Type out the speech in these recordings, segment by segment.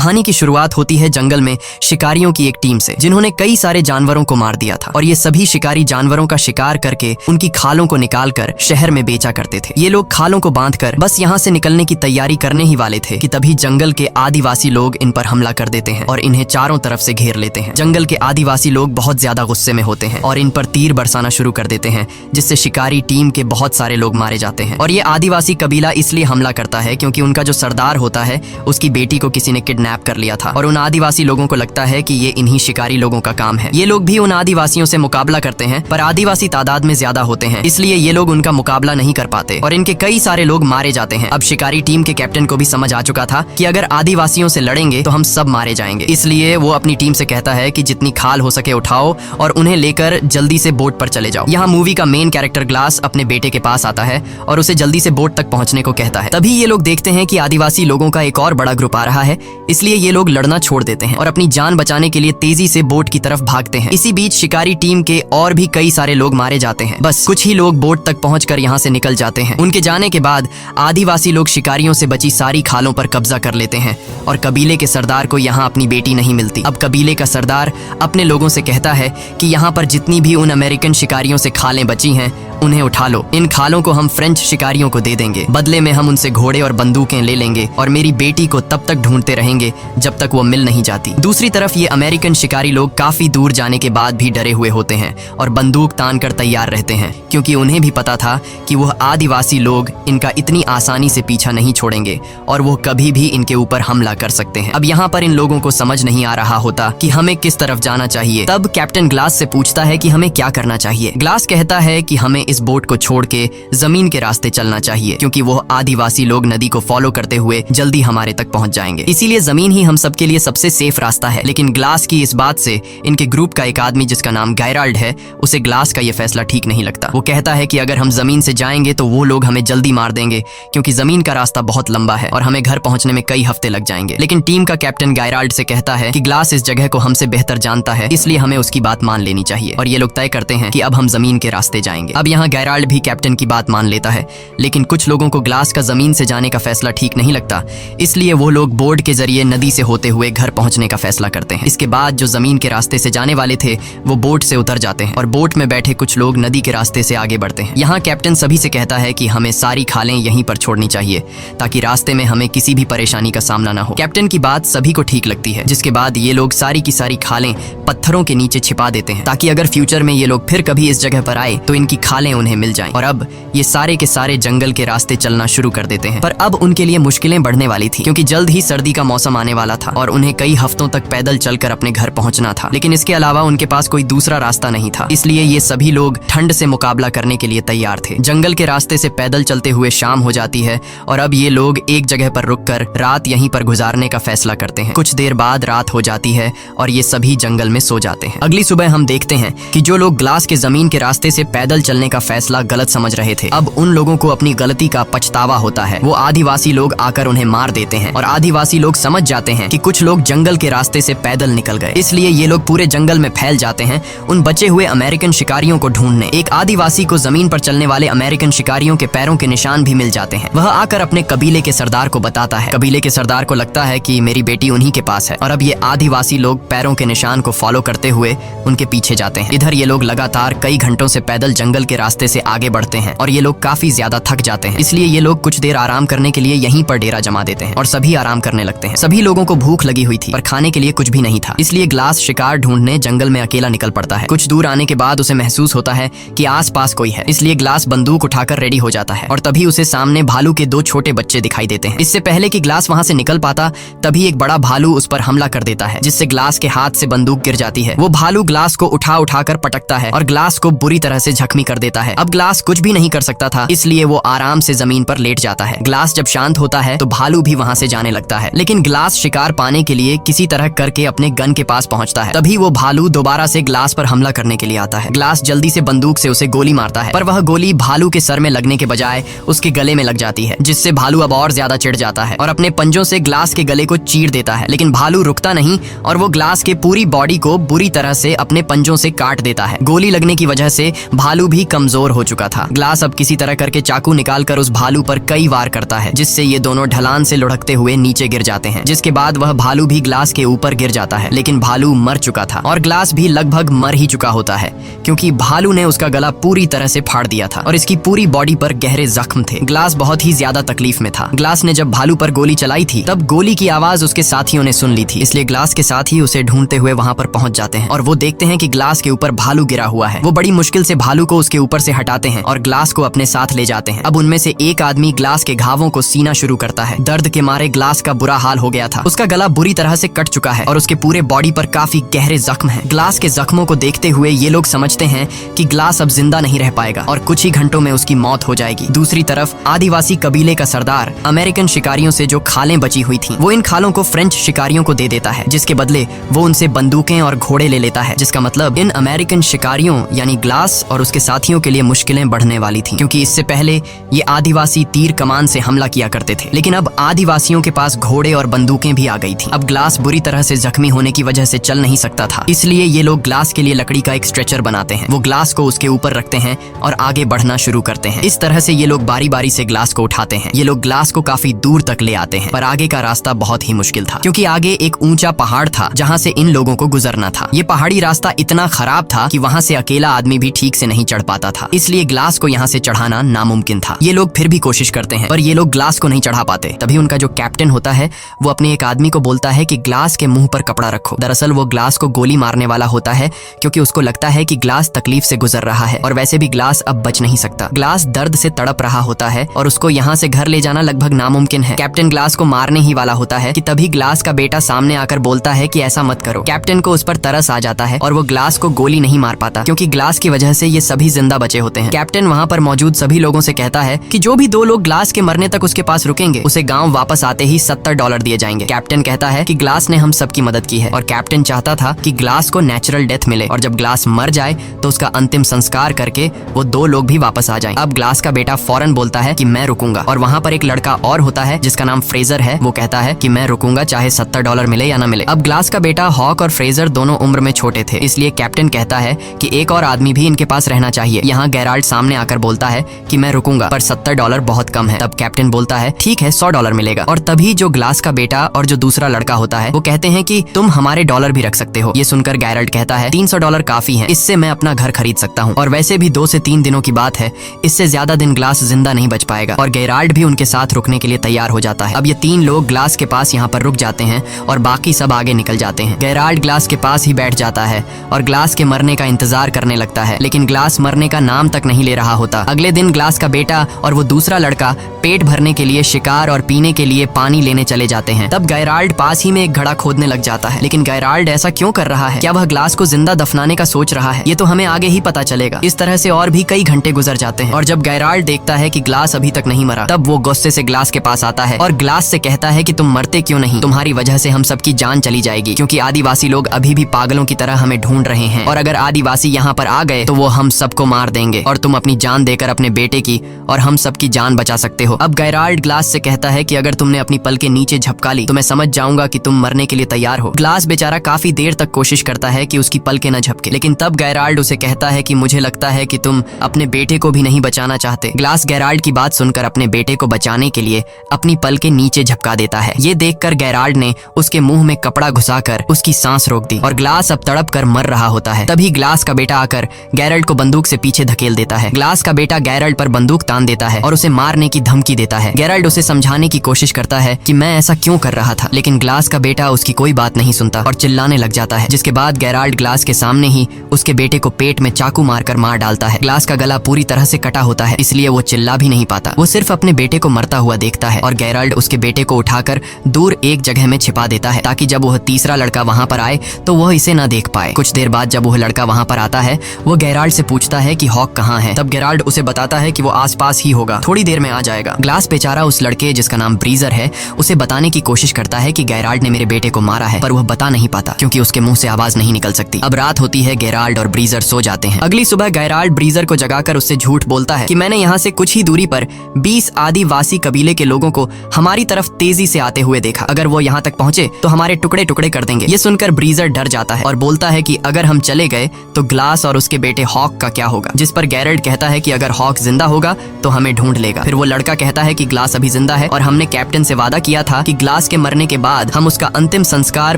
कहानी की शुरुआत होती है जंगल में शिकारियों की एक टीम से, जिन्होंने कई सारे जानवरों को मार दिया था और ये सभी शिकारी जानवरों का शिकार करके उनकी खालों को निकालकर शहर में बेचा करते थे। ये लोग खालों को बांधकर बस यहाँ से निकलने की तैयारी करने ही वाले थे कि तभी जंगल के आदिवासी लोग इन पर हमला कर देते हैं और इन्हें चारों तरफ से घेर लेते हैं। जंगल के आदिवासी लोग बहुत ज्यादा गुस्से में होते हैं और इन पर तीर बरसाना शुरू कर देते हैं, जिससे शिकारी टीम के बहुत सारे लोग मारे जाते हैं। और ये आदिवासी कबीला इसलिए हमला करता है क्योंकि उनका जो सरदार होता है उसकी बेटी को किसी ने किडनैप कर लिया था और उन आदिवासी लोगों को लगता है कि ये इन्हीं शिकारी लोगों का काम है। ये लोग भी उन आदिवासियों से मुकाबला करते हैं, पर आदिवासी तादाद में ज्यादा होते हैं, इसलिए ये लोग उनका मुकाबला नहीं कर पाते और इनके कई सारे लोग मारे जाते हैं। अब शिकारी टीम के कैप्टन को भी समझ आ चुका था कि अगर आदिवासियों से लड़ेंगे तो हम सब मारे जाएंगे, इसलिए वो अपनी टीम से कहता है कि जितनी खाल हो सके उठाओ और उन्हें लेकर जल्दी से बोट पर चले जाओ। यहाँ मूवी का मेन कैरेक्टर ग्लास अपने बेटे के पास आता है और उसे जल्दी से बोट तक पहुंचने को कहता है। तभी ये लोग देखते हैं कि आदिवासी लोगों का एक और बड़ा ग्रुप आ रहा है, इसलिए ये लोग लड़ना छोड़ देते हैं और अपनी जान बचाने के लिए तेजी से बोट की तरफ भागते हैं। इसी बीच शिकारी टीम के और भी कई सारे लोग मारे जाते हैं। बस कुछ ही लोग बोट तक पहुंचकर यहाँ से निकल जाते हैं। उनके जाने के बाद आदिवासी लोग शिकारियों से बची सारी खालों पर कब्जा कर लेते हैं और कबीले के सरदार को यहाँ अपनी बेटी नहीं मिलती। अब कबीले का सरदार अपने लोगों से कहता है कि यहाँ पर जितनी भी उन अमेरिकन शिकारियों से खालें बची हैं उन्हें उठा लो। इन खालों को हम फ्रेंच शिकारियों को दे देंगे, बदले में हम उनसे घोड़े और बंदूकें ले लेंगे और मेरी बेटी को तब तक ढूंढते रहेंगे जब तक वो मिल नहीं जाती। दूसरी तरफ ये अमेरिकन शिकारी लोग काफी दूर जाने के बाद भी डरे हुए होते हैं और बंदूक तान कर तैयार रहते हैं, क्योंकि उन्हें भी पता था कि वह आदिवासी लोग इनका इतनी आसानी से पीछा नहीं छोड़ेंगे और वो कभी भी इनके ऊपर हमला कर सकते हैं। अब यहाँ पर इन लोगों को समझ नहीं आ रहा होता कि हमें किस तरफ जाना चाहिए। तब कैप्टन ग्लास से पूछता है कि हमें क्या करना चाहिए। ग्लास कहता है कि हमें इस बोट को छोड़ के जमीन के रास्ते चलना चाहिए, क्योंकि वो आदिवासी लोग नदी को फॉलो करते हुए जल्दी हमारे तक पहुंच जाएंगे, इसीलिए जमीन ही हम सबके लिए सबसे सेफ रास्ता है। लेकिन ग्लास की इस बात से इनके ग्रुप का एक आदमी जिसका नाम गैराल्ड है, उसे ग्लास का ये फैसला ठीक नहीं लगता। वो कहता है कि अगर हम जमीन से जाएंगे तो वो लोग हमें जल्दी मार देंगे, क्योंकि जमीन का रास्ता बहुत लंबा है और हमें घर पहुंचने में कई हफ्ते लग जाएंगे। लेकिन टीम का कैप्टन गैराल्ड से कहता है कि ग्लास इस जगह को हमसे बेहतर जानता है, इसलिए हमें उसकी बात मान लेनी चाहिए और ये लोग तय करते हैं कि अब हम जमीन के रास्ते जाएंगे। अब यहाँ गैराल्ड भी कैप्टन की बात मान लेता है, लेकिन कुछ लोगों को ग्लास का जमीन से जाने का फैसला ठीक नहीं लगता, इसलिए वो लोग बोर्ड के जरिए नदी से होते हुए घर पहुंचने का फैसला करते हैं। इसके बाद जो जमीन के रास्ते से जाने वाले थे वो बोट से उतर जाते हैं और बोट में बैठे कुछ लोग नदी के रास्ते से आगे बढ़ते हैं। यहाँ कैप्टन सभी से कहता है कि हमें सारी खालें यहीं पर छोड़नी चाहिए ताकि रास्ते में हमें किसी भी परेशानी का सामना ना हो। कैप्टन की बात सभी को ठीक लगती है, जिसके बाद ये लोग सारी की सारी खालें पत्थरों के नीचे छिपा देते हैं ताकि अगर फ्यूचर में ये लोग फिर कभी इस जगह पर आए तो इनकी खालें उन्हें मिल जाएं। और अब ये सारे के सारे जंगल के रास्ते चलना शुरू कर देते हैं। पर अब उनके लिए मुश्किलें बढ़ने वाली थी, क्योंकि जल्द ही सर्दी का मौसम आने वाला था और उन्हें कई हफ्तों तक पैदल चलकर अपने घर पहुंचना था। लेकिन इसके अलावा उनके पास कोई दूसरा रास्ता नहीं था, इसलिए ये सभी लोग ठंड से मुकाबला करने के लिए तैयार थे। जंगल के रास्ते से पैदल चलते हुए शाम हो जाती है और अब ये लोग एक जगह पर रुककर रात यहीं पर गुजारने का फैसला करते हैं। कुछ देर बाद रात हो जाती है और ये सभी जंगल में सो जाते हैं। अगली सुबह हम देखते हैं कि जो लोग ग्लास के जमीन के रास्ते से पैदल चलने का फैसला गलत समझ रहे थे, अब उन लोगों को अपनी गलती का पछतावा होता है। वो आदिवासी लोग आकर उन्हें मार देते हैं और आदिवासी लोग समझ जाते हैं कि कुछ लोग जंगल के रास्ते से पैदल निकल गए, इसलिए ये लोग पूरे जंगल में फैल जाते हैं उन बचे हुए अमेरिकन शिकारियों को ढूंढने। एक आदिवासी को जमीन पर चलने वाले अमेरिकन शिकारियों के पैरों के निशान भी मिल जाते हैं। वह आकर अपने कबीले के सरदार को बताता है। कबीले के सरदार को लगता है कि मेरी बेटी उन्हीं के पास है और अब ये आदिवासी लोग पैरों के निशान को फॉलो करते हुए उनके पीछे जाते हैं। इधर ये लोग लगातार कई घंटों से पैदल जंगल के रास्ते से आगे बढ़ते हैं और ये लोग काफी ज्यादा थक जाते हैं, इसलिए ये लोग कुछ देर आराम करने के लिए यहीं पर डेरा जमा देते हैं और सभी आराम करने लगते हैं। सभी लोगों को भूख लगी हुई थी पर खाने के लिए कुछ भी नहीं था, इसलिए ग्लास शिकार ढूंढने जंगल में अकेला निकल पड़ता है। कुछ दूर आने के बाद उसे महसूस होता है कि आसपास कोई है, इसलिए ग्लास बंदूक उठाकर रेडी हो जाता है और तभी उसे सामने भालू के दो छोटे बच्चे दिखाई देते हैं। इससे पहले कि ग्लास वहां से निकल पाता तभी एक बड़ा भालू उस पर हमला कर देता है, जिससे ग्लास के हाथ से बंदूक गिर जाती है। वो भालू ग्लास को उठाकर पटकता है और ग्लास को बुरी तरह से जख्मी कर देता है। अब ग्लास कुछ भी नहीं कर सकता था, इसलिए वो आराम से जमीन पर लेट जाता है। ग्लास जब शांत होता है तो भालू भी वहां से जाने लगता है, लेकिन ग्लास शिकार पाने के लिए किसी तरह करके अपने गन के पास पहुंचता है। तभी वो भालू दोबारा से ग्लास पर हमला करने के लिए आता है। ग्लास जल्दी से बंदूक से उसे गोली मारता है, पर वह गोली भालू के सर में लगने के बजाय उसके गले में लग जाती है, जिससे भालू अब और ज्यादा चिढ़ जाता है और अपने पंजों से ग्लास के गले को चीर देता है। लेकिन भालू रुकता नहीं और वो ग्लास के पूरी बॉडी को बुरी तरह से अपने पंजों से काट देता है। गोली लगने की वजह से भालू भी कमजोर हो चुका था। ग्लास अब किसी तरह करके चाकू निकालकर उस भालू पर कई वार करता है, जिससे ये दोनों ढलान से लुढ़कते हुए नीचे गिर जाते हैं, जिसके बाद वह भालू भी ग्लास के ऊपर गिर जाता है, लेकिन भालू मर चुका था और ग्लास भी लगभग मर ही चुका होता है क्योंकि भालू ने उसका गला पूरी तरह से फाड़ दिया था और इसकी पूरी बॉडी पर गहरे जख्म थे। ग्लास बहुत ही ज्यादा तकलीफ में था। ग्लास ने जब भालू पर गोली चलाई थी तब गोली की आवाज उसके साथियों ने सुन ली थी, इसलिए ग्लास के साथी उसे ढूंढते हुए वहां पर पहुंच जाते हैं और वो देखते हैं कि ग्लास के ऊपर भालू गिरा हुआ है। वो बड़ी मुश्किल से भालू को उसके ऊपर से हटाते हैं और ग्लास को अपने साथ ले जाते हैं। अब उनमें से एक आदमी ग्लास के घावों को सीना शुरू करता है। दर्द के मारे ग्लास का बुरा हाल हो गया था। उसका गला बुरी तरह से कट चुका है और उसके पूरे बॉडी पर काफी गहरे जख्म हैं। ग्लास के जख्मों को देखते हुए ये लोग समझते हैं कि ग्लास अब जिंदा नहीं रह पाएगा और कुछ ही घंटों में उसकी मौत हो जाएगी। दूसरी तरफ आदिवासी कबीले का सरदार अमेरिकन शिकारियों से जो खालें बची हुई थी वो इन खालों को फ्रेंच शिकारियों को दे देता है, जिसके बदले वो उनसे बंदूकें और घोड़े ले लेता है, जिसका मतलब इन अमेरिकन शिकारियों यानी ग्लास और उसके साथियों के लिए मुश्किलें बढ़ने वाली थी, क्योंकि इससे पहले ये आदिवासी तीर कमान से हमला किया करते थे, लेकिन अब आदिवासियों के पास घोड़े और बंदूकें भी आ गई थी। अब ग्लास बुरी तरह से जख्मी होने की वजह से चल नहीं सकता था, इसलिए ये लोग ग्लास के लिए लकड़ी का एक स्ट्रेचर बनाते हैं। वो ग्लास को उसके ऊपर रखते हैं और आगे बढ़ना शुरू करते हैं। इस तरह से ये लोग बारी बारी से ग्लास को उठाते हैं। ये लोग ग्लास को काफी दूर तक ले आते हैं, पर आगे का रास्ता बहुत ही मुश्किल था क्योंकि आगे एक ऊंचा पहाड़ था जहाँ से इन लोगों को गुजरना था। ये पहाड़ी रास्ता इतना खराब था कि वहाँ से अकेला आदमी भी ठीक से नहीं चढ़ पाता था, इसलिए ग्लास को यहाँ से चढ़ाना नामुमकिन था। ये लोग फिर भी कोशिश करते हैं पर ये लोग ग्लास को नहीं चढ़ा पाते। तभी उनका जो कैप्टन होता है वो अपने एक आदमी को बोलता है कि ग्लास के मुंह पर कपड़ा रखो। दरअसल वो ग्लास को गोली मारने वाला होता है क्योंकि उसको लगता है कि ग्लास तकलीफ से गुजर रहा है और वैसे भी ग्लास अब बच नहीं सकता। ग्लास दर्द से तड़प रहा होता है और उसको यहाँ से घर ले जाना लगभग नामुमकिन है। कैप्टन ग्लास को मारने ही वाला होता है कि तभी ग्लास का बेटा सामने आकर बोलता है कि ऐसा मत करो। कैप्टन को उस पर तरस आ जाता है और वो ग्लास को गोली नहीं मार पाता क्योंकि ग्लास की वजह से ये सभी जिंदा बचे होते हैं। कैप्टन वहाँ पर मौजूद सभी लोगों से कहता है कि जो भी 2 लोग ग्लास के मरने तक उसके पास रुकेंगे उसे गाँव वापस आते ही $70 दिए जाएंगे। कैप्टन कहता है कि ग्लास ने हम सबकी मदद की है और कैप्टन चाहता था कि ग्लास को नेचुरल डेथ मिले और जब ग्लास मर जाए तो उसका अंतिम संस्कार करके वो 2 लोग भी वापस आ जाएं। अब ग्लास का बेटा फौरन बोलता है कि मैं रुकूंगा और वहाँ पर एक लड़का और होता है जिसका नाम फ्रेजर है। वो कहता है कि मैं रुकूंगा चाहे $70 मिले या ना मिले। अब ग्लास का बेटा हॉक और फ्रेजर दोनों उम्र में छोटे थे, इसलिए कैप्टन कहता है कि एक और आदमी भी इनके पास रहना चाहिए। यहाँ गेराल्ड सामने आकर बोलता है कि मैं रुकूंगा पर $70 बहुत कम है। तब कैप्टन बोलता है ठीक है $100 मिलेगा और तभी जो ग्लास का बेटा और जो दूसरा लड़का होता है वो कहते हैं कि तुम हमारे डॉलर भी रख सकते हो। ये सुनकर गेराल्ड कहता है $300 काफी है, इससे मैं अपना घर खरीद सकता हूँ और वैसे भी 2 से 3 दिनों की बात है, इससे ज्यादा दिन ग्लास जिंदा नहीं बच पाएगा और गेराल्ड भी उनके साथ रुकने के लिए तैयार हो जाता है। अब ये 3 लोग ग्लास के पास यहाँ पर रुक जाते हैं और बाकी सब आगे निकल जाते हैं। गेराल्ड ग्लास के पास ही बैठ जाता है और ग्लास के मरने का इंतजार करने लगता है, लेकिन ग्लास मरने का नाम तक नहीं ले रहा होता। अगले दिन ग्लास का बेटा और वो दूसरा लड़का पेट भरने के लिए शिकार और पीने के लिए पानी लेने चले जाते हैं। तब गेराल्ड पास ही में एक घड़ा खोदने लग जाता है, लेकिन गेराल्ड ऐसा क्यों कर रहा है? क्या वह ग्लास को जिंदा दफनाने का सोच रहा है? ये तो हमें आगे ही पता चलेगा। इस तरह से और भी कई घंटे गुजर जाते हैं और जब गेराल्ड देखता है कि ग्लास अभी तक नहीं मरा तब वो गुस्से से ग्लास के पास आता है और ग्लास से कहता है कि तुम मरते क्यों नहीं? तुम्हारी वजह से हम सबकी जान चली जाएगी क्योंकि आदिवासी लोग अभी भी पागलों की तरह हमें ढूंढ रहे हैं और अगर आदिवासी यहाँ पर आ गए तो वो हम सबको मार देंगे और तुम अपनी जान देकर अपने बेटे की और हम सबकी जान बचा सकते हो। अब गेराल्ड ग्लास से कहता है कि अगर तुमने अपनी पल के नीचे झपका ली तो मैं समझ जाऊंगा कि तुम मरने के लिए तैयार हो। ग्लास बेचारा काफी देर तक कोशिश करता है कि उसकी पल के न झपके, लेकिन तब गेराल्ड उसे कहता है कि मुझे लगता है कि तुम अपने बेटे को भी नहीं बचाना चाहते। ग्लास गेराल्ड की बात सुनकर अपने बेटे को बचाने के लिए अपनी पल के नीचे झपका देता है। ये देखकर गेराल्ड ने उसके मुंह में कपड़ा घुसाकर उसकी सांस रोक दी और ग्लास अब तड़प कर मर रहा होता है। तभी ग्लास का बेटा आकर गेराल्ड को बंदूक से पीछे धकेल देता है। ग्लास का बेटा गेराल्ड पर बंदूक तान देता है और उसे मारने की धमकी देता है। गेराल्ड उसे समझाने की कोशिश करता है कि मैं ऐसा क्यों कर रहा था, लेकिन ग्लास का बेटा उसकी कोई बात नहीं सुनता और चिल्लाने लग जाता है, जिसके बाद गेराल्ड ग्लास के सामने ही उसके बेटे को पेट में चाकू मारकर मार डालता है। ग्लास का गला पूरी तरह से कटा होता है, इसलिए वो चिल्ला भी नहीं पाता। वो सिर्फ अपने बेटे को मरता हुआ देखता है और गेराल्ड उसके बेटे को उठाकर दूर एक जगह में छिपा देता है ताकि जब वह तीसरा लड़का वहां पर आए तो वह इसे न देख पाए। कुछ देर बाद जब वह लड़का वहां पर आता है वो गेराल्ड से पूछता है कि हॉक कहाँ है। तब गेराल्ड उसे बताता है कि वो आसपास ही होगा, थोड़ी देर में आ जाएगा। ग्लास बेचारा उस लड़के जिसका नाम ब्रीजर है उसे बताने की कोशिश करता है कि गेराल्ड ने मेरे बेटे को मारा है, पर वह बता नहीं पाता क्योंकि उसके मुंह से आवाज नहीं निकल सकती। अब रात होती है, गेराल्ड और ब्रीजर सो जाते हैं। अगली सुबह गेराल्ड ब्रीजर को जगाकर उससे झूठ बोलता है कि मैंने यहाँ से कुछ ही दूरी पर 20 आदिवासी कबीले के लोगों को हमारी तरफ तेजी से आते हुए देखा। अगर वो यहाँ तक पहुंचे तो हमारे टुकड़े टुकड़े कर देंगे। ये सुनकर ब्रीजर डर जाता है और बोलता है कि अगर हम चले गए तो ग्लास और उसके बेटे हॉक का क्या होगा, जिस पर गेराल्ड कहता है कि अगर हॉक जिंदा होगा तो हमें ढूंढ लेगा। फिर वो लड़का कहता है कि ग्लास अभी जिंदा है और हमने कैप्टन से वादा किया था कि ग्लास के मरने के बाद हम उसका अंतिम संस्कार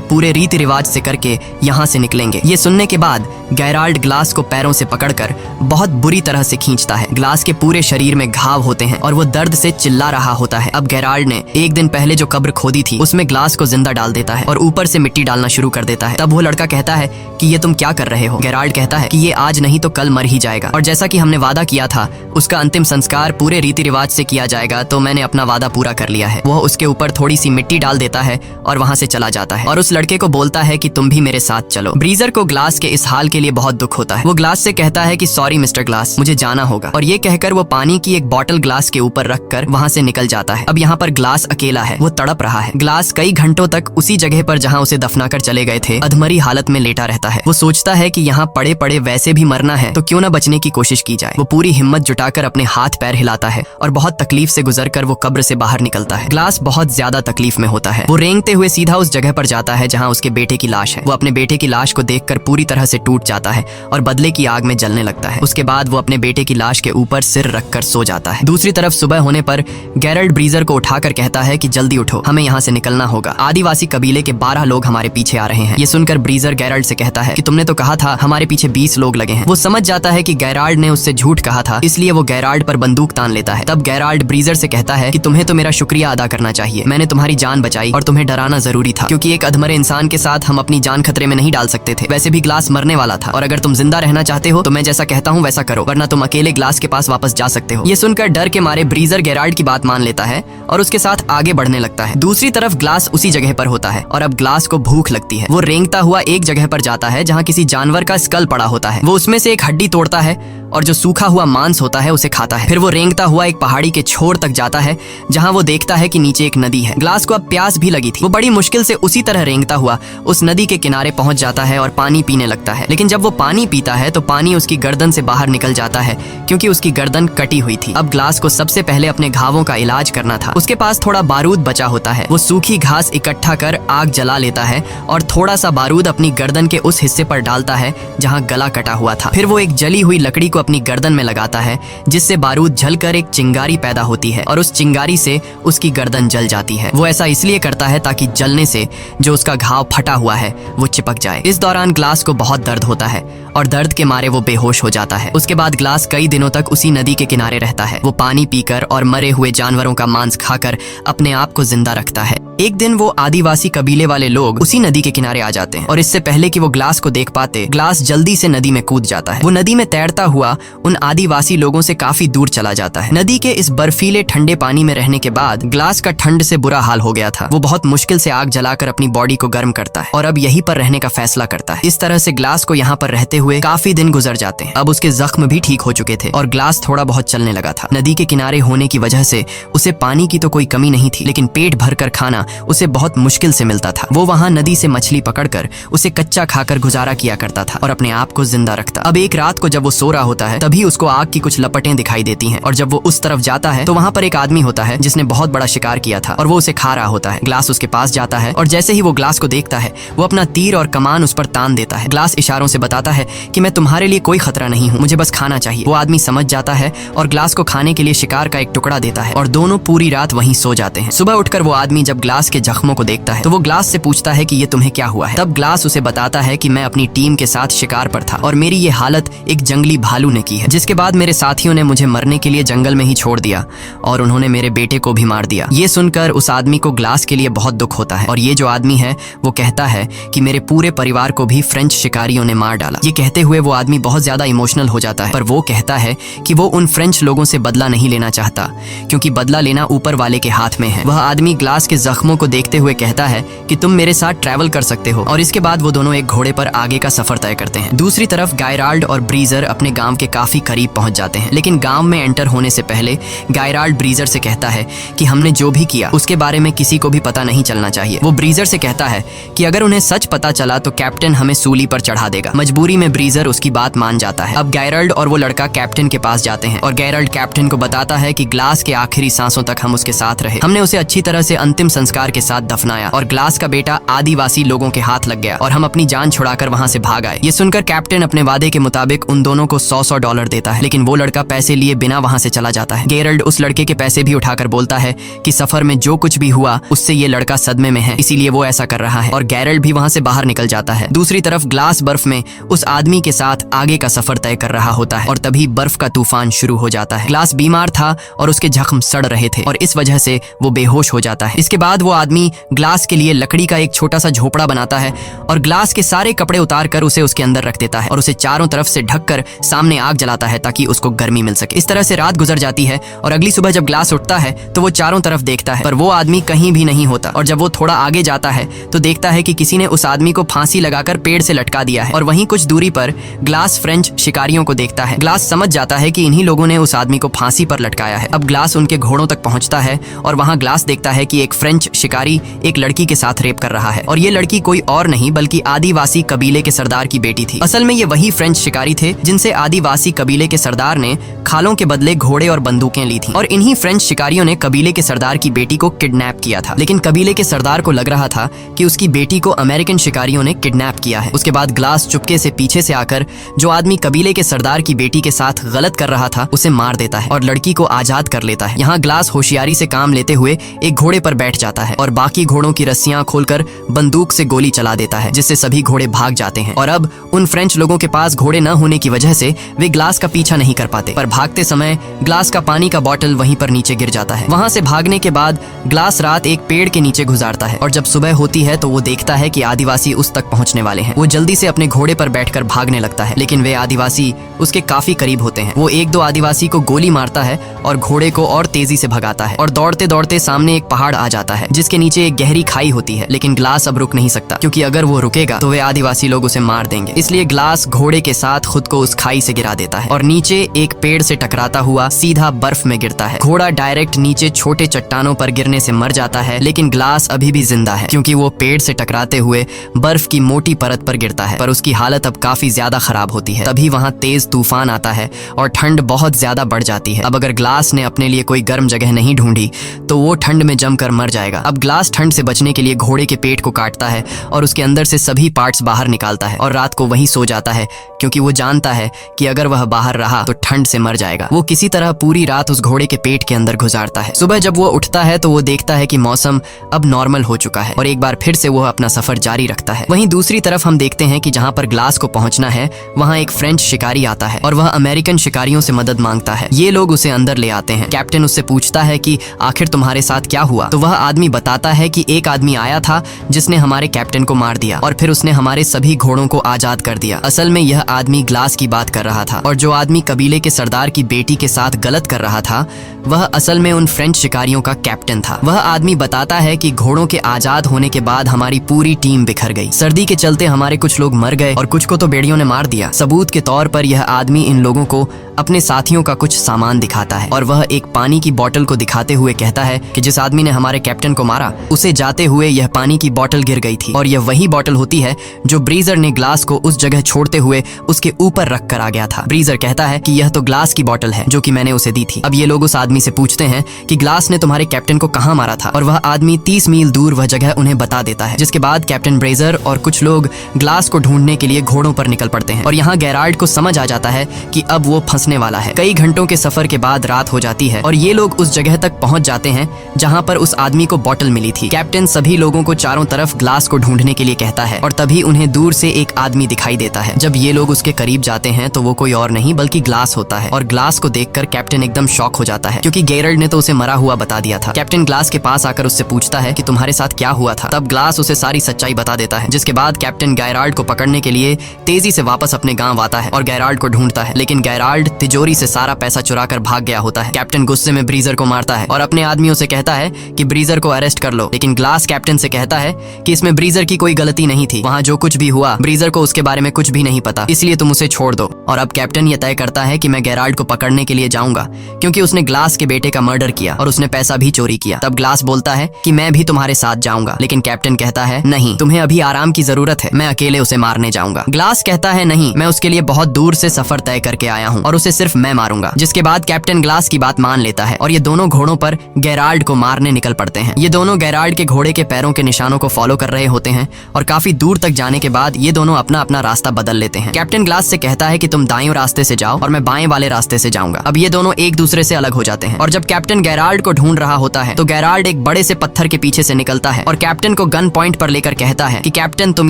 पूरे रीति रिवाज से करके यहाँ से निकलेंगे। ये सुनने के बाद गैराल्ड ग्लास को पैरों से पकड़कर बहुत बुरी तरह से खींचता है। ग्लास के पूरे शरीर में घाव होते हैं और वो दर्द से चिल्ला रहा होता है। अब गैराल्ड ने एक दिन पहले जो कब्र खोदी थी उसमें ग्लास को जिंदा डाल देता है और ऊपर से मिट्टी डालना शुरू कर देता है। तब वो लड़का कहता है कि ये तुम क्या कर रहे हो। गैराल्ड कहता है कि ये आज नहीं तो कल मर ही जाएगा और जैसा कि हमने वादा किया था उसका अंतिम संस्कार पूरे रीति रिवाज से किया जाएगा, तो मैंने अपना वादा पूरा कर लिया है। वह उसके ऊपर थोड़ी सी मिट्टी डाल देता है और वहाँ से चला जाता है और उस लड़के को बोलता है कि तुम भी मेरे साथ चलो। ब्रीजर को ग्लास के इस हाल के लिए बहुत दुख होता है। वो ग्लास से कहता है कि सॉरी मिस्टर ग्लास, मुझे जाना होगा, और ये कहकर वो पानी की एक बॉटल ग्लास के ऊपर रखकर वहाँ से निकल जाता है। अब यहाँ पर ग्लास अकेला है, वो तड़प रहा है। ग्लास कई घंटों तक उसी जगह पर जहाँ उसे दफनाकर चले गए थे अधमरी हालत में लेटा रहता है। वो सोचता है कि यहाँ पड़े पड़े वैसे भी मरना है तो क्यों न बचने की कोशिश की जाए। वो पूरी हिम्मत जुटाकर अपने हाथ पैर हिलाता है और बहुत तकलीफ से गुजरकर वो कब्र से बाहर निकलता है। ग्लास बहुत ज्यादा तकलीफ में होता है। वो रेंगते हुए सीधा उस जगह पर जाता है जहाँ उसके बेटे की लाश है। वो अपने बेटे की लाश को देखकर पूरी तरह से टूट जाता है और बदले की आग में जलने लगता है। उसके बाद वो अपने बेटे की लाश के ऊपर सिर रखकर सो जाता है। दूसरी तरफ सुबह होने पर गैराल्ड ब्रीजर को उठाकर कहता है कि जल्दी उठो, हमें यहाँ से निकलना होगा। आदिवासी कबीले के 12 लोग हमारे पीछे आ रहे हैं। ये सुनकर ब्रीजर गैराल्ड से कहता है कि तुमने तो कहा था हमारे पीछे 20 लोग लगे हैं। वो समझ जाता है कि गैराल्ड ने उससे झूठ कहा था, इसलिए वो गैराल्ड पर बंदूक तान लेता है। तब गैराल्ड ब्रीजर से कहता है कि तुम्हें तो मेरा शुक्रिया अदा करना चाहिए, मैंने तुम्हारी जान बचाई और तुम्हें डराना जरूरी था, क्योंकि एक अधमरे इंसान के साथ हम अपनी जान खतरे में नहीं डाल सकते थे। वैसे भी ग्लास मरने वाला था और अगर तुम जिंदा रहना चाहते हो तो मैं जैसा कहता हूँ वैसा करो, वरना तुम अकेले ग्लास के पास वापस जा सकते हो। ये सुनकर डर के मारे ब्रीजर गैराल्ड की बात मान लेता है और उसके साथ आगे बढ़ने लगता है। दूसरी तरफ ग्लास उसी जगह पर होता है और अब ग्लास को भूख लगती है। वो रेंगता हुआ एक जगह पर जाता है जहाँ किसी जानवर का स्कल पड़ा होता है। वो उसमें से एक हड्डी तोड़ता है और जो सूखा हुआ मांस होता है उसे खाता है। फिर वो रेंगता हुआ एक पहाड़ी के छोर तक जाता है जहाँ वो देखता है कि नीचे एक नदी है। ग्लास को अब प्यास भी लगी थी। वो बड़ी मुश्किल से उसी तरह रेंगता हुआ उस नदी के किनारे पहुंच जाता है और पानी पीने लगता है। लेकिन जब वो पानी पीता है तो पानी उसकी गर्दन से बाहर निकल जाता है क्योंकि उसकी गर्दन कटी हुई थी। अब ग्लास को सबसे पहले अपने घावों का इलाज करना था। उसके पास थोड़ा बारूद बचा होता है। वो सूखी घास इकट्ठा कर आग जला लेता है और थोड़ा सा बारूद अपनी गर्दन के उस हिस्से पर डालता है जहाँ गला कटा हुआ था। फिर वो एक जली हुई लकड़ी को अपनी गर्दन में लगाता है जिससे बारूद जलकर एक चिंगारी पैदा होती है और उस चिंगारी से उसकी गर्दन जल जाती है। वो ऐसा इसलिए करता है ताकि जलने से जो उसका घाव फटा हुआ है वो चिपक जाए। इस दौरान ग्लास को बहुत दर्द होता है और दर्द के मारे वो बेहोश हो जाता है। उसके बाद ग्लास कई दिनों तक उसी नदी के किनारे रहता है। वो पानी पीकर और मरे हुए जानवरों का मांस खाकर अपने आप को जिंदा रखता है। एक दिन वो आदिवासी कबीले वाले लोग उसी नदी के किनारे आ जाते हैं और इससे पहले कि वो ग्लास को देख पाते, ग्लास जल्दी से नदी में कूद जाता है। वो नदी में तैरता हुआ उन आदिवासी लोगों से काफी दूर चला जाता है। नदी के इस बर्फीले ठंडे पानी में रहने के बाद ग्लास का ठंड से बुरा हाल हो गया था। वो बहुत मुश्किल से आग जलाकर अपनी बॉडी को गर्म करता है और अब यहीं पर रहने का फैसला करता है। इस तरह से ग्लास को यहाँ पर रहते हुए काफी दिन गुजर जाते हैं। अब उसके जख्म भी ठीक हो चुके थे और ग्लास थोड़ा बहुत चलने लगा था। नदी के किनारे होने की वजह से उसे पानी की तो कोई कमी नहीं थी, लेकिन पेट भरकर खाना उसे बहुत मुश्किल से मिलता था। वो वहाँ नदी से मछली पकड़कर उसे कच्चा खाकर गुजारा किया करता था और अपने आप को जिंदा रखता। अब एक रात को जब वो सो रहा होता है तभी उसको आग की कुछ लपटें दिखाई देती हैं और जब वो उस तरफ जाता है तो वहाँ पर एक आदमी होता है जिसने बहुत बड़ा शिकार किया था और वो उसे खा रहा होता है। ग्लास उसके पास जाता है और जैसे ही वो ग्लास को देखता है वो अपना तीर और कमान उस पर तान देता है। ग्लास इशारों से बताता है कि मैं तुम्हारे लिए कोई खतरा नहीं हूँ, मुझे बस खाना चाहिए। वो आदमी समझ जाता है और ग्लास को खाने के लिए शिकार का एक टुकड़ा देता है और दोनों पूरी रात वहीं सो जाते हैं। सुबह उठकर वो आदमी जब ग्लास के जख्मों को देखता है तो वो ग्लास से पूछता है कि ये तुम्हें क्या हुआ है। तब ग्लास उसे बताता है कि मैं अपनी टीम के साथ शिकार पर था और मेरी ये हालत एक जंगली भालू ने की है, जिसके बाद मेरे साथियों ने मुझे मरने के लिए जंगल में ही छोड़ दिया और उन्होंने मेरे बेटे को भी मार दिया। ये सुनकर उस आदमी को ग्लास के लिए बहुत दुख होता है और ये जो आदमी है वो कहता है कि मेरे पूरे परिवार को भी फ्रेंच शिकारियों ने मार डाला। ये कहते हुए वो आदमी बहुत ज्यादा इमोशनल हो जाता है, पर वो कहता है कि वो उन फ्रेंच लोगों से बदला नहीं लेना चाहता क्योंकि बदला लेना ऊपर वाले के हाथ में है। वह आदमी ग्लास के जख्मों को देखते हुए कहता है कि तुम मेरे साथ ट्रैवल कर सकते हो और इसके बाद वो दोनों एक घोड़े पर आगे का सफर तय करते हैं। दूसरी तरफ गैराल्ड और ब्रीजर अपने गांव के काफी करीब पहुंच जाते हैं, लेकिन गांव में एंटर होने से पहले गैराल्ड ब्रीजर से कहता है कि हमने जो भी किया उसके बारे में किसी को भी पता नहीं चलना चाहिए। वो ब्रीजर से कहता है कि अगर उन्हें सच पता चला तो कैप्टन हमें सूली पर चढ़ा देगा। मजबूरी में ब्रीजर उसकी बात मान जाता है। अब गैराल्ड और वो लड़का कैप्टन के पास जाते हैं और गैराल्ड कैप्टन को बताता है कि ग्लास के आखिरी सांसों तक हम उसके साथ रहे, हमने उसे अच्छी तरह से अंतिम संस्कार के साथ दफनाया और ग्लास का बेटा आदिवासी लोगों के हाथ लग गया और हम अपनी जान छुड़ाकर वहां से भाग आए। ये सुनकर कैप्टन अपने वादे के मुताबिक उन दोनों को 100 $100 देता है, लेकिन वो लड़का पैसे लिए बिना वहां से चला जाता है। गेरल्ड उस लड़के के पैसे भी उठाकर बोलता है कि सफर में जो कुछ भी हुआ उससे ये लड़का सदमे में है, इसीलिए वो ऐसा कर रहा है, और गेरल्ड भी वहां से बाहर निकल जाता है। दूसरी तरफ ग्लास बर्फ में उस आदमी के साथ आगे का सफर तय कर रहा होता है और तभी बर्फ का तूफान शुरू हो जाता है। ग्लास बीमार था और उसके जख्म सड़ रहे थे और इस वजह से वो बेहोश हो जाता है। इसके बाद वो आदमी ग्लास के लिए लकड़ी का एक छोटा सा झोपड़ा बनाता है और ग्लास के सारे कपड़े उतार कर उसे उसके अंदर रख देता है और उसे चारों तरफ से ढककर सामने आग जलाता है ताकि उसको गर्मी मिल सके। इस तरह से रात गुजर जाती है और अगली सुबह जब ग्लास उठता है तो वो चारों तरफ देखता है पर वो आदमी कहीं भी नहीं होता, और जब वो थोड़ा आगे जाता है तो देखता है कि किसी ने उस आदमी को फांसी लगाकर पेड़ से लटका दिया है। और वहीं कुछ दूरी पर ग्लास फ्रेंच शिकारियों को देखता है। ग्लास समझ जाता है कि इन्हीं लोगों ने उस आदमी को फांसी पर लटकाया है। अब ग्लास उनके घोड़ों तक पहुंचता है और वहां ग्लास देखता है कि एक फ्रेंच शिकारी एक लड़की के साथ रेप कर रहा है और ये लड़की कोई और नहीं बल्कि आदिवासी कबीले के सरदार की बेटी थी। असल में ये वही फ्रेंच शिकारी थे जिनसे आदिवासी कबीले के सरदार ने खालों के बदले घोड़े और बंदूकें ली थी, और इन्हीं फ्रेंच शिकारियों ने कबीले के सरदार की बेटी को किडनैप किया था। लेकिन कबीले के सरदार को लग रहा था कि उसकी बेटी को अमेरिकन शिकारियों ने किडनैप किया है। उसके बाद ग्लास चुपके से पीछे से आकर जो आदमी कबीले के सरदार की बेटी के साथ गलत कर रहा था उसे मार देता है और लड़की को आजाद कर लेता है। यहाँ ग्लास होशियारी से काम लेते हुए एक घोड़े पर बैठ जाता है और बाकी घोड़ों की रस्सियां खोलकर बंदूक से गोली चला देता है, जिससे सभी घोड़े भाग जाते हैं। और अब उन फ्रेंच लोगों के पास घोड़े न होने की वजह से वे ग्लास का पीछा नहीं कर पाते, पर भागते समय ग्लास का पानी का बॉटल वहीं पर नीचे गिर जाता है। वहां से भागने के बाद ग्लास रात एक पेड़ के नीचे गुजारता है और जब सुबह होती है तो वो देखता है कि आदिवासी उस तक पहुंचने वाले हैं। वो जल्दी से अपने घोड़े पर बैठकर भागने लगता है, लेकिन वे आदिवासी उसके काफी करीब होते हैं। वो एक दो आदिवासी को गोली मारता है और घोड़े को और तेजी से भगाता है और दौड़ते दौड़ते सामने एक पहाड़ आ जाता है जिसके नीचे एक गहरी खाई होती है। लेकिन ग्लास अब रुक नहीं सकता क्योंकि अगर वो रुकेगा तो वे आदिवासी लोग उसे मार देंगे। इसलिए ग्लास घोड़े के साथ खुद को उस खाई से गिरा देता है और नीचे एक पेड़ से टकराता हुआ सीधा बर्फ में गिरता है। घोड़ा डायरेक्ट नीचे छोटे चट्टानों पर गिरने से मर जाता है, लेकिन ग्लास अभी भी जिंदा है क्योंकि वो पेड़ से टकराते हुए बर्फ की मोटी परत पर गिरता है, पर उसकी हालत अब काफी ज्यादा खराब होती है। तभी वहां तेज तूफान आता है और ठंड बहुत ज्यादा बढ़ जाती है। अब अगर ग्लास ने अपने लिए कोई गर्म जगह नहीं ढूंढी तो वो ठंड में जमकर मर जाएगा। अब ग्लास ठंड से बचने के लिए घोड़े के पेट को काटता है और उसके अंदर से सभी पार्ट्स बाहर निकालता है और रात को वहीं सो जाता है क्योंकि वो जानता है कि अगर वह बाहर रहा तो ठंड से मर जाएगा। वो किसी तरह पूरी रात उस घोड़े के पेट के अंदर गुजारता है। सुबह जब वो उठता है तो वो देखता है कि मौसम अब नॉर्मल हो चुका है और एक बार फिर से वो अपना सफर जारी रखता है। वहीं दूसरी तरफ हम देखते हैं कि जहां पर ग्लास को पहुंचना है वहां एक फ्रेंच शिकारी आता है और वह अमेरिकन शिकारियों से मदद मांगता है। ये लोग उसे अंदर ले आते हैं। कैप्टन उससे पूछता है कि आखिर तुम्हारे साथ क्या हुआ, तो वह आदमी बताता है कि एक आदमी आया था जिसने हमारे कैप्टन को मार दिया और फिर उसने हमारे सभी घोड़ों को आजाद कर दिया। असल में यह आदमी ग्लास की बात कर रहा था और जो आदमी कबीले के सरदार की बेटी के साथ गलत कर रहा था वह असल में उन फ्रेंच शिकारियों का कैप्टन था। वह आदमी बताता है कि घोड़ों के आजाद होने के बाद हमारी पूरी टीम बिखर गई। सर्दी के चलते हमारे कुछ लोग मर गए और कुछ को तो बेड़ियों ने मार दिया। सबूत के तौर पर यह आदमी इन लोगों को अपने साथियों का कुछ सामान दिखाता है और वह एक पानी की बोतल को दिखाते हुए कहता है कि जिस आदमी ने हमारे कैप्टन को मारा उसे जाते हुए यह पानी की बोतल गिर गई थी और यह वही बोतल होती है जो ब्रीजर ने ग्लास को उस जगह छोड़ते हुए उसके ऊपर रख कर आ गया था। ब्रीजर कहता है कि यह तो ग्लास की बोतल है जो कि मैंने उसे दी थी। अब ये लोग उस आदमी से पूछते हैं कि ग्लास ने तुम्हारे कैप्टन को कहाँ मारा था और वह आदमी 30 मील दूर वह जगह उन्हें बता देता है। जिसके बाद कैप्टन ब्रेजर और कुछ लोग ग्लास को ढूंढने के लिए घोड़ों पर निकल पड़ते हैं और यहाँ गेराल्ड को समझ आ जाता है कि अब वो फंसने वाला है। कई घंटों के सफर के बाद रात हो जाती है और ये लोग उस जगह तक पहुंच जाते हैं जहां पर उस आदमी को बोतल मिली थी। कैप्टन सभी लोगों को चारों तरफ ग्लास को ढूंढने के लिए कहता है और तभी उन्हें दूर से एक आदमी दिखाई देता है। जब ये लोग उसके करीब जाते हैं तो वो कोई और नहीं बल्कि ग्लास होता है और ग्लास को देखकर कैप्टन एकदम शॉक हो जाता है क्योंकि गेराल्ड ने तो उसे मरा हुआ बता दिया था। कैप्टन ग्लास के पास आकर उससे पूछता है कि तुम्हारे साथ क्या हुआ था। तब ग्लास उसे सारी सच्चाई बता देता है। जिसके बाद कैप्टन गेराल्ड को पकड़ने के लिए तेजी से वापस अपने गांव आता है और गेराल्ड को ढूंढता है, लेकिन गेराल्ड तिजोरी से सारा पैसा चुरा कर भाग गया होता है। कैप्टन गुस्से में ब्रीजर को मारता है और अपने आदमियों से कहता है कि ब्रीजर को अरेस्ट कर लो, लेकिन ग्लास कैप्टन से कहता है कि इसमें ब्रीजर की कोई गलती नहीं थी। वहाँ जो कुछ भी हुआ ब्रीजर को उसके बारे में कुछ भी नहीं पता, इसलिए तुम उसे छोड़ दो। और अब कैप्टन यह तय करता है कि मैं गेराल्ड को पकड़ने के लिए जाऊंगा क्योंकि उसने ग्लास के बेटे का मर्डर किया और उसने पैसा भी चोरी किया। तब ग्लास बोलता है कि मैं भी तुम्हारे साथ जाऊंगा, लेकिन कैप्टन कहता है नहीं, तुम्हें अभी आराम की जरूरत है, मैं अकेले उसे मारने जाऊंगा। ग्लास कहता है नहीं, मैं उसके लिए बहुत दूर से सफर तय करके आया हूँ और उसे सिर्फ मैं मारूंगा। जिसके बाद कैप्टन ग्लास की बात मान लेता है और ये दोनों घोड़ों पर गेराल्ड को मारने निकल पड़ते हैं। ये दोनों गेराल्ड के घोड़े के पैरों के निशानों को फॉलो कर रहे होते हैं और काफी दूर तक जाने के बाद ये दोनों अपना अपना रास्ता बदल लेते हैं। कैप्टन ग्लास से कहता है कि तुम दाएं रास्ते से जाओ और मैं बाएं वाले रास्ते से जाऊंगा। अब ये दोनों एक दूसरे से अलग हो जाते हैं और जब कैप्टन गेराल्ड को ढूंढ रहा होता है तो गेराल्ड एक बड़े से पत्थर के पीछे से निकलता है और कैप्टन को गन पॉइंट पर लेकर कहता है कि कैप्टन तुम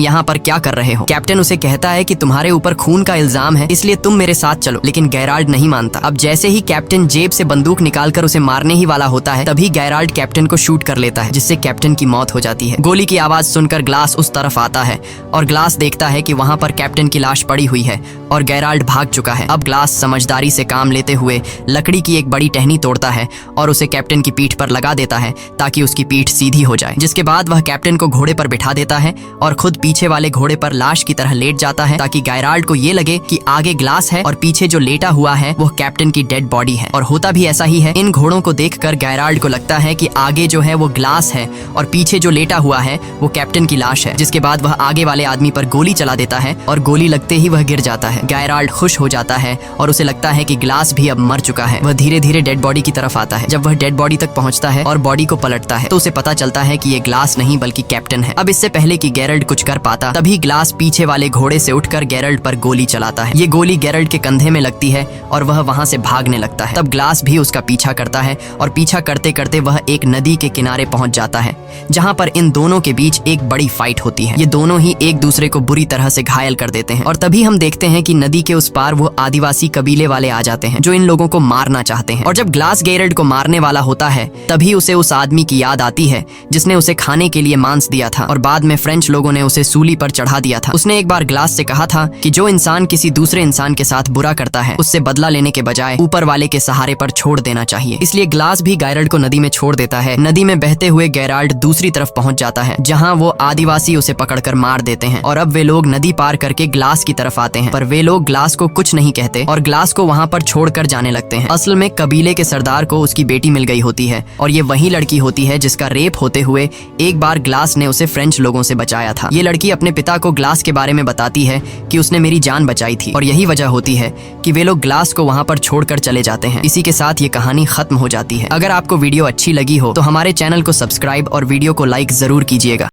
यहाँ पर क्या कर रहे हो। कैप्टन उसे कहता है कि तुम्हारे ऊपर खून का इल्जाम है, इसलिए तुम मेरे साथ चलो। लेकिन गेराल्ड नहीं मानता। अब जैसे ही कैप्टन जेब से बंदूक निकालकर उसे मारने ही वाला होता है तभी गेराल्ड कैप्टन को शूट कर लेता है, जिससे कैप्टन की मौत हो जाती है। गोली की आवाज सुनकर ग्लास उस तरफ आता है और ग्लास देखता है कि वहां पर कैप्टन की लाश पड़ी हुई है और गेराल्ड भाग चुका है। अब ग्लास समझदारी से काम लेते हुए लकड़ी की एक बड़ी टहनी तोड़ता है और उसे कैप्टन की पीठ पर लगा देता है ताकि उसकी पीठ सीधी हो जाए। जिसके बाद वह कैप्टन को घोड़े पर बिठा देता है और खुद पीछे वाले घोड़े पर लाश की तरह लेट जाता है ताकि गेराल्ड को ये लगे कि आगे ग्लास है और पीछे जो लेटा हुआ है वो कैप्टन की डेड बॉडी है। और होता भी ऐसा ही है। इन घोड़ों को देखकर गेराल्ड को लगता है कि आगे जो है वो ग्लास है और पीछे जो लेटा हुआ है वो कैप्टन की लाश है। जिसके बाद वह आगे वाले आदमी पर गोली चला देता है और गोली लगते ही वह गिर जाता है। गेराल्ड खुश हो जाता है और उसे लगता है कि ग्लास भी अब मर चुका है। वह धीरे धीरे डेड बॉडी की तरफ आता है। जब वह डेड बॉडी तक पहुंचता है और बॉडी को पलटता है तो उसे पता चलता है कि ये ग्लास नहीं बल्कि कैप्टन है। अब इससे पहले कि गेराल्ड कुछ कर पाता तभी ग्लास पीछे वाले घोड़े से उठकर गेराल्ड पर गोली चलाता है। ये गोली गेराल्ड के कंधे में लगती है और वह वहां से भागने लगता है। तब ग्लास भी उसका पीछा करता है और पीछा करते करते वह एक नदी के किनारे पहुंच जाता है जहां पर इन दोनों के बीच एक बड़ी फाइट होती है। ये दोनों ही एक दूसरे को बुरी तरह से घायल कर देते हैं और तभी हम देखते हैं कि नदी के उस पार वो आदिवासी कबीले वाले आ जाते हैं जो इन लोगों को मारना चाहते हैं। और जब ग्लास गेराल्ड को मारने वाला होता है तभी उसे उस आदमी की याद आती है जिसने उसे खाने के लिए मांस दिया था और बाद में फ्रेंच लोगों ने उसे सूली पर चढ़ा दिया था। उसने एक बार ग्लास से कहा था कि जो इंसान किसी दूसरे इंसान के साथ बुरा करता है उससे बदला लेने के बजाय ऊपर वाले के सहारे पर छोड़ देना चाहिए। इसलिए ग्लास भी गेराल्ड को नदी में छोड़ देता है। नदी में बहते हुए गेराल्ड दूसरी तरफ पहुंच जाता है जहां वो आदिवासी उसे पकड़कर मार देते हैं और अब वे लोग नदी पार करके ग्लास की तरफ आते हैं, पर वे लोग ग्लास को कुछ नहीं कहते और ग्लास को वहां पर छोड़कर जाने लगते हैं। असल में कबीले के सरदार को उसकी बेटी मिल गई होती है और ये वही लड़की होती है जिसका रेप होते हुए एक बार ग्लास ने उसे फ्रेंच लोगों से बचाया था। ये लड़की अपने पिता को ग्लास के बारे में बताती है कि उसने मेरी जान बचाई थी और यही वजह होती है कि वे लोग ग्लास को वहां पर छोड़कर चले जाते हैं। इसी के साथ ये कहानी खत्म हो जाती है। अगर आपको वीडियो अच्छी लगी हो तो हमारे चैनल को सब्सक्राइब और वीडियो को लाइक जरूर कीजिएगा।